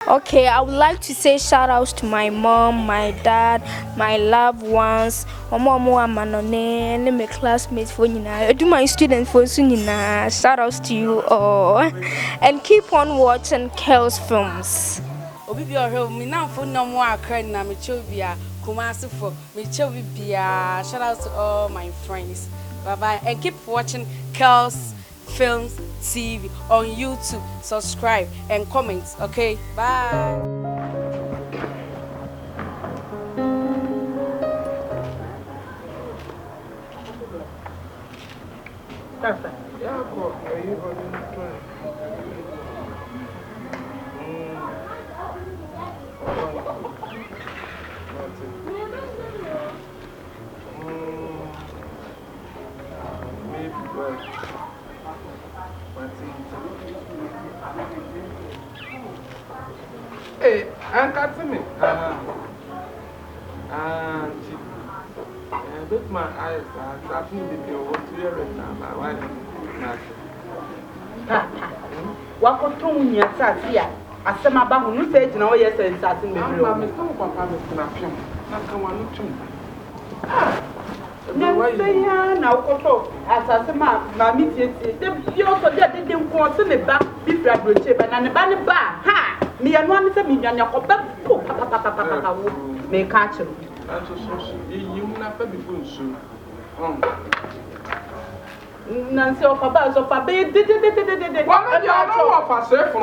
Okay, I would like to say shout outs to my mom, my dad, my loved ones, Omo Amanone, and my classmates for Nina. Do my students for Sunina. Shout outs to you all. And keep on watching Kel's films. Obi bi ohwe mi na fo no mo akra na me chobia Kumasi for me chobia. Shout out to all my friends. Bye bye and keep watching Kel's Films TV on YouTube. Subscribe and comment. Okay, bye. Hey, Uncle Timmy. With my eyes, I think they will want to hear it now. My wife, Wakoton ya sasia asema ba hu nu say gina wo yes nsase me biro I'm Papa Mr. Napion. Na kan wa no tum. Na say ya na ukoto asase ma mi tietie de bio so de nko se ne ba bi fra broche ba na ne ba ha me ya no an se me nwan yakoba po papa wo me ka chiro And so you na fa bi fu nsu. Nancy of a bus of a bed, did. What you know of a surf for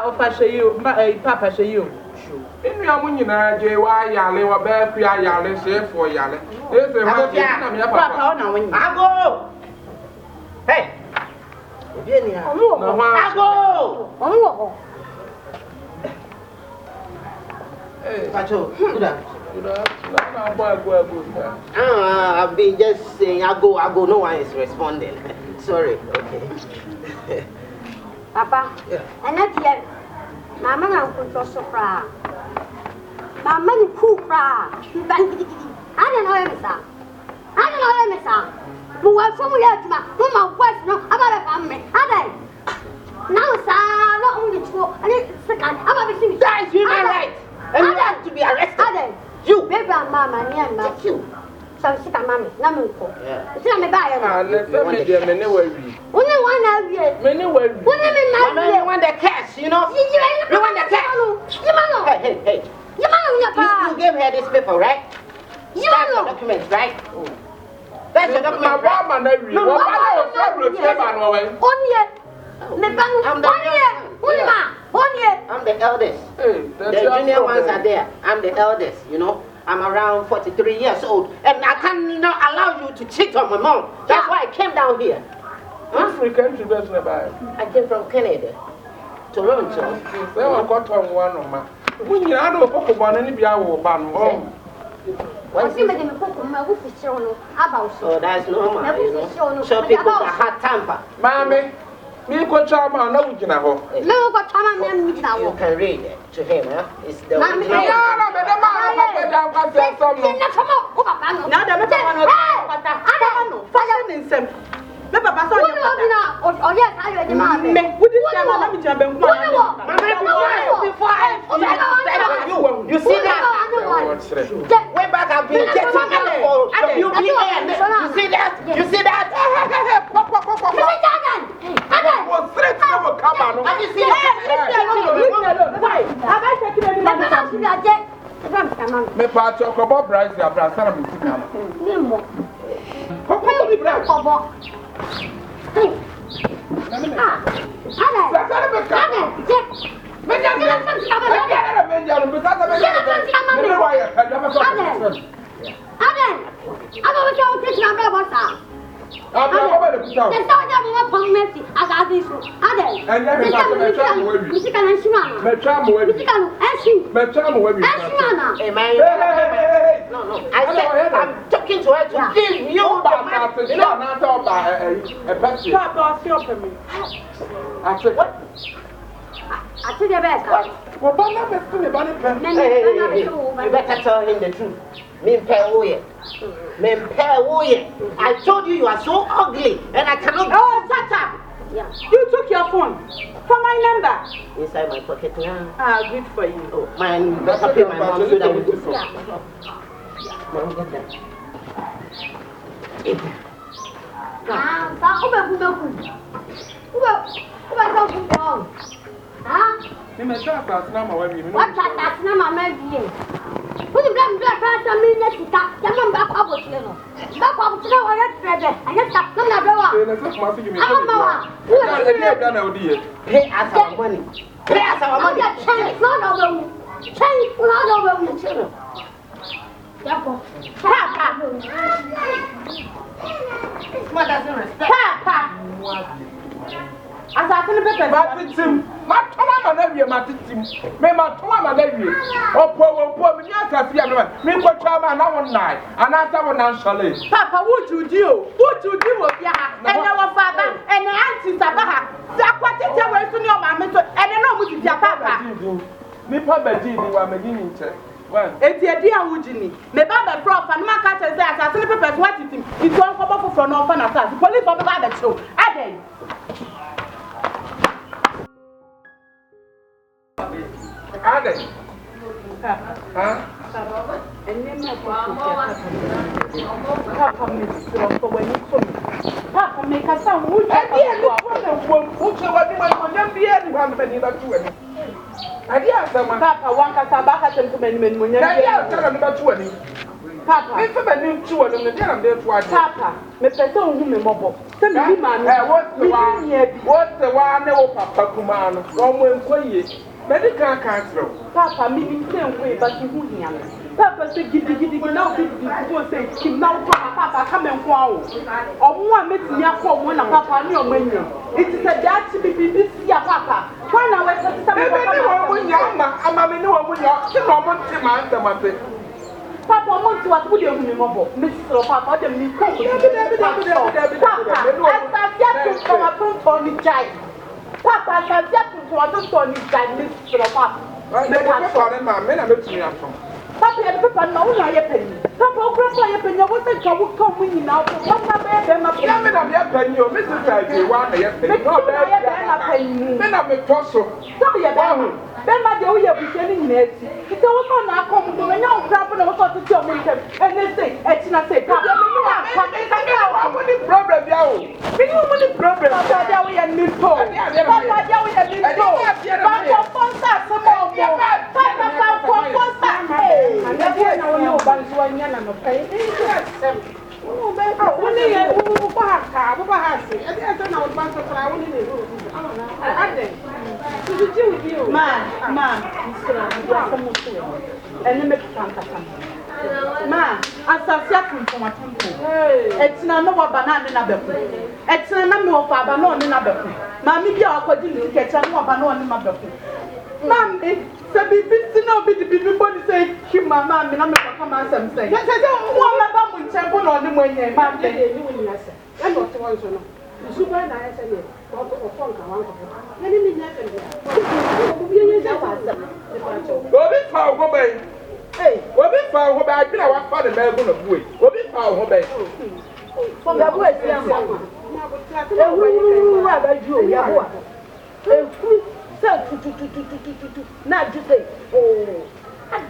Opa show you, Papa show you. In your money, J.Y. Yale, or Bear Pia Yale, safe for Yale. There's a Papa when I go. Hey, I go. Hey, Pacho, I've been just saying, I go, no one is responding. Sorry, okay. Papa, and not yet. Mamma, I'm going to surprise. Mamma, you cool cry. I don't know him, sir. I don't know him, sir. Who was from Yatma, whom my wife, no, about a family. Are they? Now, sir, not only two, and it's the kind. I'm having that is human rights. And you have to be arrested. Are they? You, baby, Mamma, near my you. So, sit a mammy, Namuko. It's not a buyer. Let me be a minute where we. Only one of you. Many where we. You want the cash, you know? You want the cash? Hey. You gave her this paper, right? That's your documents, right? That's your document, right? No, I'm the eldest. The junior ones are there. I'm the eldest, you know. I'm around 43 years old. And I cannot allow you to cheat on my mom. That's why I came down here. African tradition about. I came from Canada, Toronto. They were got on one of my. When you are no one, any be our ban. So that's normal, you know. Some people are hot temper. Mammy, me go charm, no, you know. You can read it to him, huh? It's the You see that? Way back I've been getting for UPN. You see that? You see that? Me part of about Bryce, your brother, No. I said I'm talking to her to give you the money. You know, not all by a person. I said, what? I told you better. Hey, you better tell him the truth. I told you you are so ugly and I cannot. Oh, shut up! Yeah. You took your phone for my number. Inside my pocket now. Ah, good for you. Oh, man, better pay my mom so that we do so. Mom, get that. Ah, Ni me try pass na ma wa mi. what that's not my maybe. Who the damn black person mean that you got? Come back up with you. Back up to the other treasure. I just got some of Say na say ma fi mi. Ya na odi ye. Pay us our money. Pay us our money. Change not over. Change not over. Children. Papa. Mother doesn't respect. Papa. As I tell the paper, Matitim. Ma toma ma na wie matitim. Me ma toma ma na wie. Opo mi asase ya me. Me ko twa ma na won nai. Ana sa won nan shale. Papa, what you do? What you do with your and our father and auntie Sabaha? Zakwati tell where to your mamma and then no with your papa. Me pa ba di ni wa me di ni nche. Eti edi awujini. Me baba prof and ma catch say as asini papers what it him. It's one couple for no fan asas. Police for baba show. Aden. Ade. Huh? And then Papa Miss for when you come. Papa make a sound. Would I be a problem? Who so what you want to be anyone but neither to any. Adia sama. Papa wanka sabaka to many men when you are telling about 20. Papa, if I knew 2 of them, then I'm there to watch. Papa, me person who me mobile. Send me man. What's the one over Papa Kumano? Roman Quay. Medical cancer. Papa, me the same way, but you wouldn't hear me. Papa said, give now, people say, Kim now, Papa, come and wow. Or one makes me up for one of Papa, no menu. It is a dad to be this year, Papa. When I was a I'm a no one with your Papa, I want to what would you remember? Mr. Papa, the new Papa, Papa, I just want to Mr. Papa. Papa, and Papa, no, I penny. Papa, Grandpa, penny, I was a trouble coming now. Papa, them up. Yeah, I'm penny, or Mrs. I want a penny. Then I'm a fossil. Tell me about then my dear, we are beginning next. It's also not coming to me now. Grandpa, I was to tell me, and they say, it's not say, Papa, I want the problem, yo. We don't want the problem. Papa, we are new told. Papa, we are new told. Papa, Fonsa, some more. Papa, Fonsa. And then I know about one young and okay. Oh, when they have I don't know about the flower in the room. I think. To do with you, man, and then make man, as a second from a temple. It's not no banana in a better. It's a number of banana in a better. Mammy, you are going to get a banana in my better. Mammy. Be the people say, Kim, my man, and I'm going to come out and say, yes, I don't want to temple on the way, man. I'm not the one to know. The super nice and what of funk I want to any minute. What is how obey? Hey, what is how obey? I feel I want for the Melbourne of Way. What is how obey? From the way, not just say, oh, and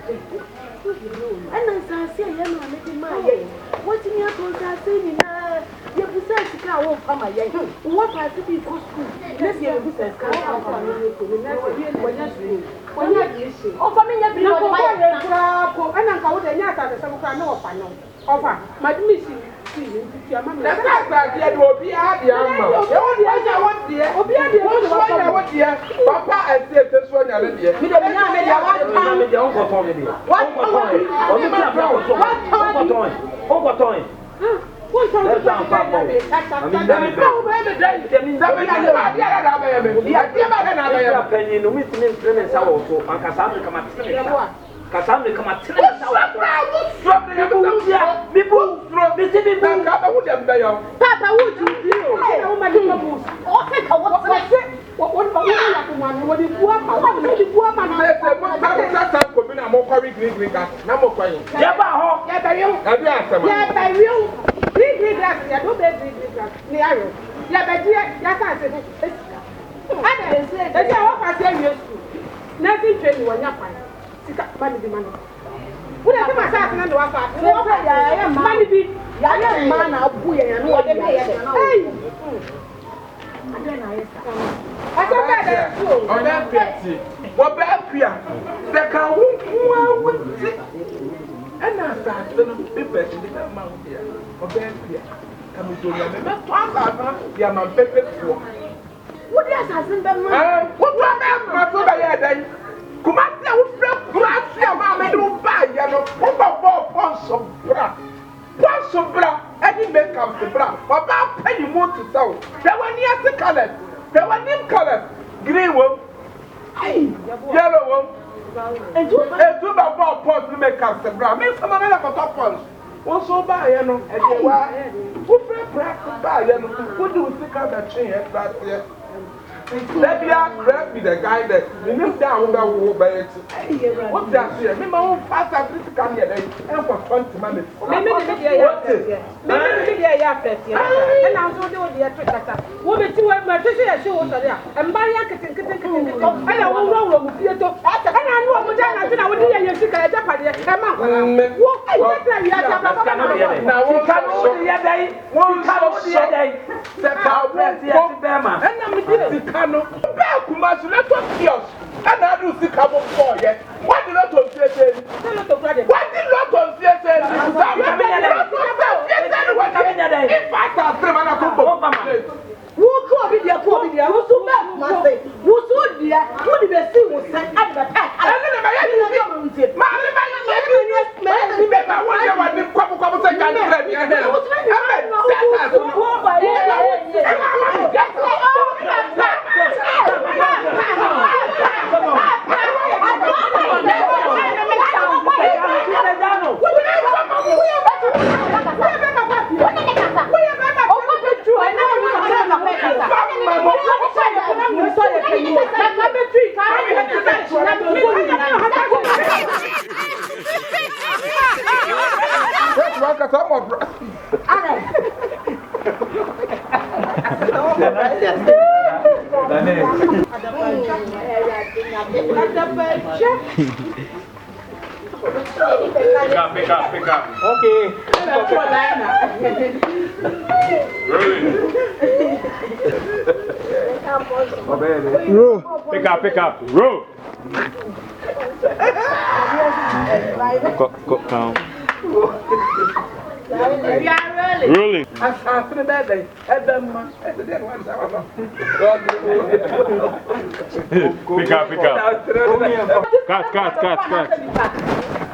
I say, I'm making my way. What's in your contract saying? Your business car from my young. What has to be for school? Let's hear a business car from oh, for me, and I'm going to Yata, some kind of panel. Over my mission. That's not the idea. Papa, I said this one. Kasame kama tena sawa. Papa, would you do? ya beji ya ka se ada ese wa fa se yesu na fi train wo nya pan sika ba ni bi man wo na se ma sa na do wa fa wo fa ya man bi ya man na abu ya no wo de be ya na eh ada na yesa asa ka da so obe peti wo be pia se ka wo wo ti ana sa se no be peti de ma wo pia obe pia kamutonya me to asa na ya man pepe fo wo di assassin be ma wo to be ma to be ya dai kuma se wo fra kura afia ma me do ba ya no wo ba bo ponso bra any make up the bra baba pay you more to sell there were near the color there were new color green one yellow one and two baba pots to make up the bra me some of them got top ones also buy you know and they were who practice buy you know who do we think that chain head right there let me grab me the guy that you live down that will by it. What's that here? Me my own fast and come here and for 20 minutes. Maybe ya pet ya. And I'm so do the trick. Wo be ti wa ma tese ya show so there. And buy ya keten. And I won wrong with you to. And I know mo ja na na wo di ya sika ya japa de. E ma kwala. Wo ai better ya japa na wo ka no ya dai. Wo ka no ya dai. Se ka wo ya ti be ma. And na me di kano. Be kuma so let us kiosk. And I do see cabo for yet. What did not on CSN? What did not on CSN? If I start three man to go. Who could be there? Who so bad? Must say. Who so dear? Who did they see was sent at the back? I don't know. Pick up. Okay. Roll. Pick up. Roll. Go down. Rolling. Pick up. Cut.